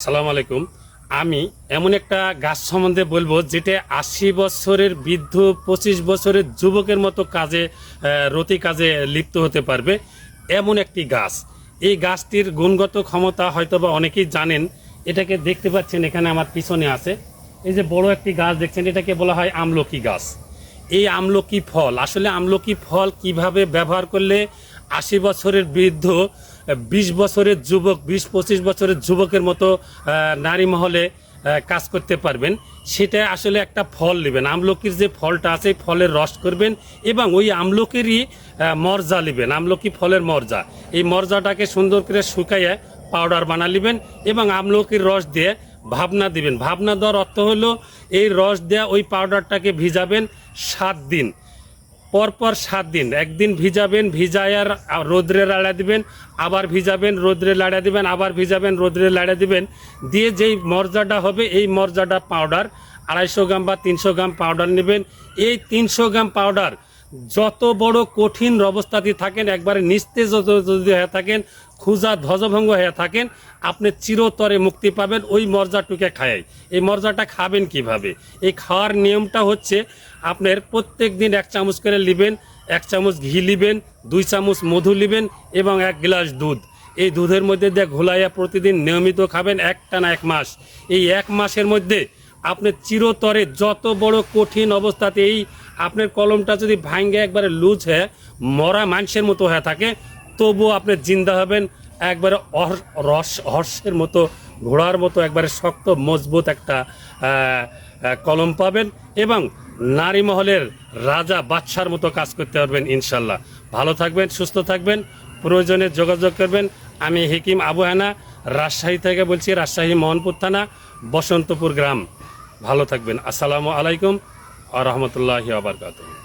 সালাম আলাইকুম। আমি এমন একটা গাছ সম্বন্ধে বলবো যেটা 80 বছরের বৃদ্ধ 25 বছরের যুবকের মতো কাজে রতি কাজে লিপ্ত হতে পারবে এমন একটি গাছ। এই গাছটির গুণগত ক্ষমতা হয়তোবা অনেকেই জানেন। এটাকে দেখতে পাচ্ছেন, এখানে আমার পিছনে আছে। এই যে বড় একটি গাছ দেখছেন, এটাকে বলা হয় আমলকি গাছ। এই আমলকি ফল, আসলে আমলকি ফল কিভাবে ব্যবহার করলে 80 বছরের বৃদ্ধ 20 বছরের যুবক 20-25 বছরের যুবকের মতো নারী মহলে কাজ করতে পারবেন, সেটা আসলে একটা ফল নেবেন। আমলকির যে ফলটা আছে ফলের রস করবেন এবং ওই আমলকিরই মরজা নেবেন, আমলকি ফলের মরজা। এই মরজাটাকে সুন্দর করে শুকাইয়ে পাউডার বানা নেবেন এবং আমলকির রস দিয়ে ভাবনা দিবেন। ভাবনা দেওয়ার অর্থ হলো এই রস দেওয়া ওই পাউডারটাকে ভিজাবেন 7 দিন, পরপর 7 দিন। একদিন ভিজাবেন, ভিজায়ার রোদ্রে লাড়া দিবেন, আবার ভিজাবেন, রোদ্রে লাড়া দিবেন, আবার ভিজাবেন, রোদ্রে লাড়া দিবেন। দিয়ে যেই মরজাটা হবে এই মরজাটা পাউডার 250 গ্রাম বা 300 গ্রাম পাউডার নেবেন। এই 300 গ্রাম পাউডার যত বড় কঠিন অবস্থাতে থাকেন, একবারে নিস্তেজ যদি হয়ে থাকেন, ক্ষুধা ধ্বজভঙ্গ হয়ে থাকেন, আপনি চিরতরে মুক্তি পাবেন ওই মরজাটুকে খায়। এই মরজাটা খাবেন কিভাবে? এই খাওয়ার নিয়মটা হচ্ছে আপনার প্রত্যেক দিন 1 চামচ করে নেবেন, 1 চামচ ঘি নেবেন, 2 চামচ মধু নেবেন এবং 1 গ্লাস দুধ। এই দুধের মধ্যে দিয়ে ঘোলাইয়া প্রতিদিন নিয়মিত খাবেন একটানা 1 মাস। এই 1 মাসের মধ্যে আপনি চিরতরে যত বড় কঠিন অবস্থাতে এই আপনার কলমটা যদি ভাঙ্গে একবারে লুজ হয়ে মরা মানুষের মতো হয়ে থাকে, তবুও আপনি জিন্দা হবেন। একবারে হর্ষের মতো, ঘোড়ার মতো একবারে শক্ত মজবুত একটা কলম পাবেন এবং নারী মহলের রাজা বাদশার মতো কাজ করতে পারবেন ইনশাল্লাহ। ভালো থাকবেন, সুস্থ থাকবেন, প্রয়োজনে যোগাযোগ করবেন। আমি হিকিম আবু হানা রাজশাহী থেকে বলছি, রাজশাহী মোহনপুর থানা, বসন্তপুর গ্রাম। ভালো থাকবেন। আসসালামু আলাইকুম ওয়া রাহমাতুল্লাহি ওয়া বারাকাতুহু।